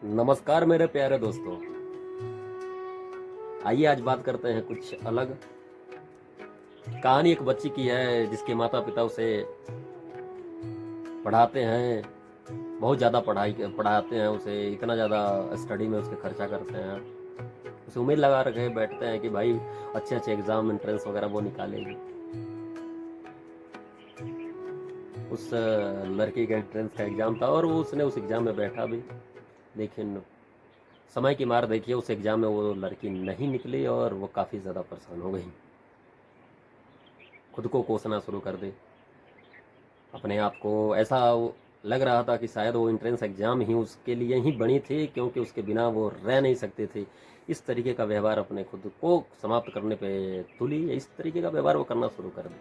नमस्कार मेरे प्यारे दोस्तों। आइए आज बात करते हैं कुछ अलग। कहानी एक बच्ची की है जिसके माता पिता उसे पढ़ाते हैं, बहुत ज़्यादा पढ़ाते हैं उसे, इतना ज़्यादा स्टडी में उसके खर्चा करते हैं। उसे उम्मीद लगा रखे बैठते हैं कि भाई अच्छे अच्छे एग्ज़ाम एंट्रेंस वगैरह वो निकालेगी। उस लड़की का एंट्रेंस का एग्ज़ाम था और वो उसने उस एग्ज़ाम में बैठा भी, लेकिन समय की मार देखिए, उस एग्ज़ाम में वो लड़की नहीं निकली और वो काफ़ी ज़्यादा परेशान हो गई। खुद को कोसना शुरू कर दी। अपने आप को ऐसा लग रहा था कि शायद वो एंट्रेंस एग्ज़ाम ही उसके लिए ही बनी थी, क्योंकि उसके बिना वो रह नहीं सकते थे। इस तरीके का व्यवहार अपने खुद को समाप्त करने पे तुली, इस तरीके का व्यवहार वो करना शुरू कर दी।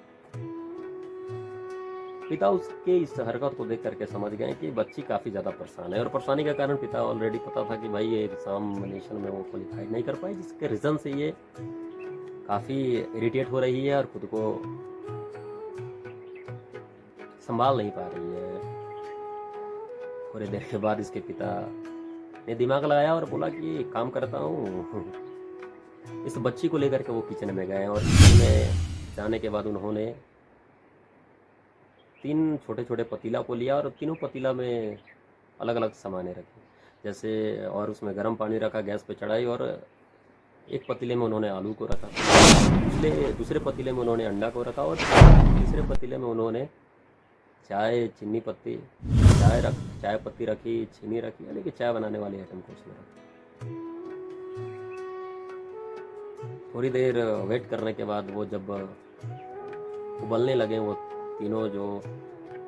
पिता उसके इस हरकत को देख करके समझ गए कि बच्ची काफ़ी ज़्यादा परेशान है, और परेशानी का कारण पिता ऑलरेडी पता था कि भाई ये एग्ज़ामिनेशन में वो क्वालिफाई नहीं कर पाई, जिसके रीज़न से ये काफ़ी इरिटेट हो रही है और खुद को संभाल नहीं पा रही है। थोड़ी देर के बाद इसके पिता ने दिमाग लगाया और बोला कि एक काम करता हूँ। इस बच्ची को लेकर के वो किचन में गए और किचन में जाने के बाद उन्होंने 3 छोटे-छोटे पतीला को लिया और तीनों पतीला में अलग-अलग सामानें रखी। जैसे और उसमें गर्म पानी रखा, गैस पे चढ़ाई, और एक पतीले में उन्होंने आलू को रखा। दूसरे पतीले में उन्होंने अंडा को रखा और तीसरे पतीले में उन्होंने चाय, चीनी पत्ती, चाय पत्ती रखी, चीनी रखी, यानी कि चाय बनाने वाली आइटम को उसमें रखा। थोड़ी देर वेट करने के बाद वो जब उबलने लगे, वो तीनों जो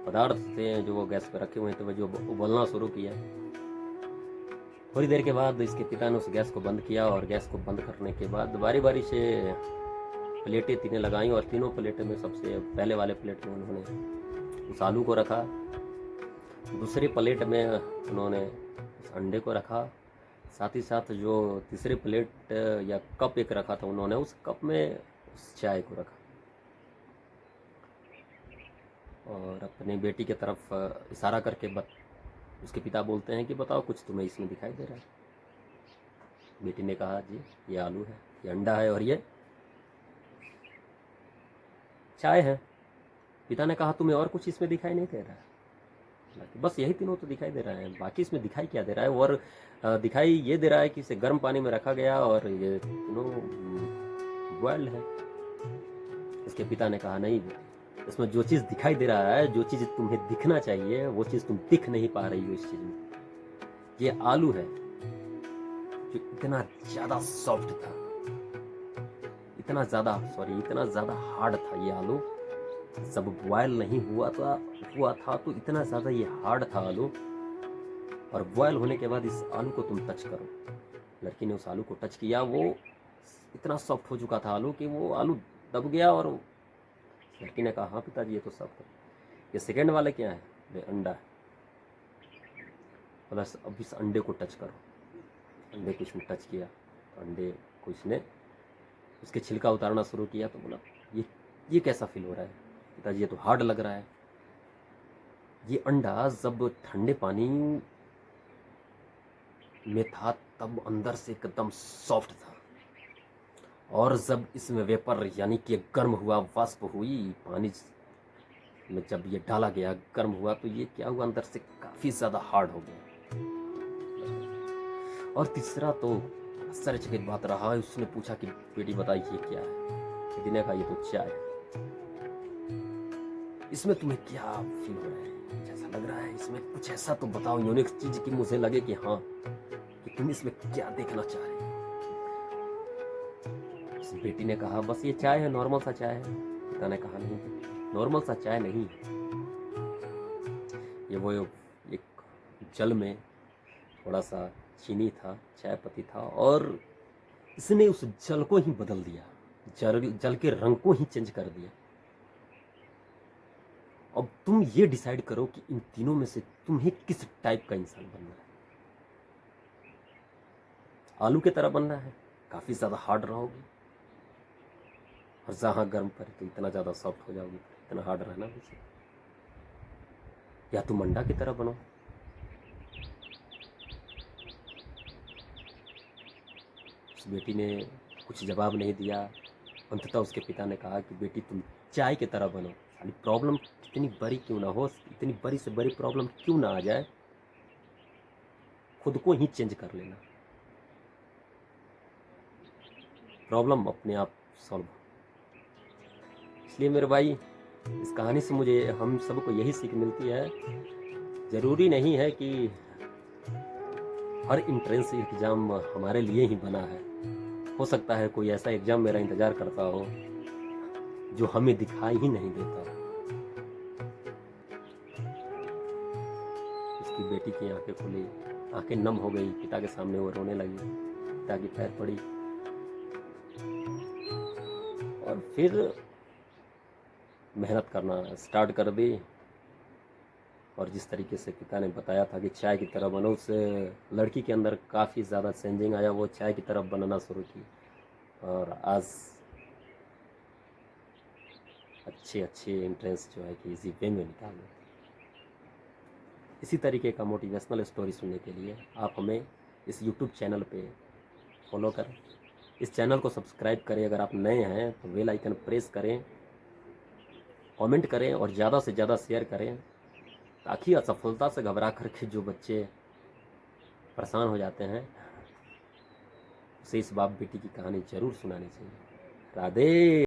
पदार्थ थे जो वो गैस पे रखे हुए थे वो जो उबलना शुरू किया। थोड़ी देर के बाद इसके पिता ने उस गैस को बंद किया और गैस को बंद करने के बाद बारी बारी से प्लेटें तीनों लगाई और तीनों प्लेटों में सबसे पहले वाले प्लेट में उन्होंने उस आलू को रखा। दूसरी प्लेट में उन्होंने उस अंडे को रखा। साथ ही साथ जो तीसरी प्लेट या कप एक रखा था, उन्होंने उस कप में उस चाय को रखा और अपनी बेटी की तरफ इशारा करके उसके पिता बोलते हैं कि बताओ कुछ तुम्हें इसमें दिखाई दे रहा है। बेटी ने कहा जी ये आलू है, ये अंडा है और ये चाय है। पिता ने कहा तुम्हें और कुछ इसमें दिखाई नहीं दे रहा है? बस यही तीनों तो दिखाई दे रहा है, बाकी इसमें दिखाई क्या दे रहा है? और दिखाई ये दे रहा है कि इसे गर्म पानी में रखा गया और ये तीनों बॉयल्ड है। इसके पिता ने कहा नहीं, इसमें जो चीज़ दिखाई दे रहा है, जो चीज़ तुम्हें दिखना चाहिए, वो चीज़ तुम दिख नहीं पा रही हो इस चीज़ में। ये आलू है जो इतना ज़्यादा सॉफ्ट था, इतना ज़्यादा हार्ड था ये आलू। जब बॉयल नहीं हुआ था तो इतना ज़्यादा ये हार्ड था आलू, और बॉयल होने के बाद इस आलू को तुम टच करो। लड़की ने उस आलू को टच किया, वो इतना सॉफ्ट हो चुका था आलू कि वो आलू दब गया। और लड़की ने कहा हाँ पिताजी ये तो सॉफ्ट है। ये सेकेंड वाले क्या है? ये अंडा है। बस अब इस अंडे को टच करो। अंडे को इसने टच किया, अंडे को इसने उसके छिलका उतारना शुरू किया तो बोला ये कैसा फील हो रहा है पिताजी? ये तो हार्ड लग रहा है। ये अंडा जब ठंडे पानी में था तब अंदर से एकदम सॉफ्ट था, और जब इसमें वेपर यानी कि गर्म हुआ, वाष्प हुई पानी में, जब ये डाला गया गर्म हुआ तो ये क्या हुआ, अंदर से काफ़ी ज़्यादा हार्ड हो गया। और तीसरा तो आश्चर्यचकित बात रहा, उसने पूछा कि बेटी बताइए ये क्या है? बेटी ने कहा ये तो चाय है। इसमें तुम्हें क्या फील हो रहा है, कैसा लग रहा है? इसमें कुछ ऐसा तो बताओ, यूनिक चीज की मुझे लगे कि हाँ, कि तुम इसमें क्या देखना चाह रहे हो। उस बेटी ने कहा बस ये चाय है, नॉर्मल सा चाय है। पिता ने कहा नहीं, नॉर्मल सा चाय नहीं है, ये वो एक जल में थोड़ा सा चीनी था, चाय पत्ती था, और इसने उस जल को ही बदल दिया, जल के रंग को ही चेंज कर दिया। अब तुम ये डिसाइड करो कि इन तीनों में से तुम्हें किस टाइप का इंसान बनना है। आलू की तरह बनना है, काफ़ी ज़्यादा हार्ड रहोगे, और जहाँ गर्म पर तो इतना ज़्यादा सॉफ्ट हो जाओगे, इतना हार्ड रहना भी। या तुम अंडा की तरह बनो, उस बेटी ने कुछ जवाब नहीं दिया। अंततः उसके पिता ने कहा कि बेटी तुम चाय की तरह बनो, साली प्रॉब्लम कितनी बड़ी क्यों ना हो, इतनी बड़ी से बड़ी प्रॉब्लम क्यों ना आ जाए, खुद को ही चेंज कर लेना, प्रॉब्लम अपने आप सॉल्व। इसलिए मेरे भाई, इस कहानी से मुझे हम सबको यही सीख मिलती है, ज़रूरी नहीं है कि हर इंट्रेंस एग्ज़ाम हमारे लिए ही बना है। हो सकता है कोई ऐसा एग्ज़ाम मेरा इंतज़ार करता हो जो हमें दिखाई ही नहीं देता। उसकी बेटी की आंखें खुली, आंखें नम हो गई, पिता के सामने वो रोने लगी, पिता की पैर पड़ी और फिर मेहनत करना स्टार्ट कर दी। और जिस तरीके से पिता ने बताया था कि चाय की तरह बनो, उस लड़की के अंदर काफ़ी ज़्यादा चेंजिंग आया, वो चाय की तरफ बनना शुरू की और आज अच्छे अच्छे एंट्रेंस जो है कि इजी वे में निकाल लेते। इसी तरीके का मोटिवेशनल स्टोरी सुनने के लिए आप हमें इस यूट्यूब चैनल पे फॉलो करें, इस चैनल को सब्सक्राइब करें। अगर आप नए हैं तो बेल आइकन प्रेस करें, कमेंट करें और ज़्यादा से ज़्यादा शेयर करें, ताकि असफलता से घबरा करके जो बच्चे परेशान हो जाते हैं उसे इस बाप बेटी की कहानी ज़रूर सुनानी चाहिए। राधे।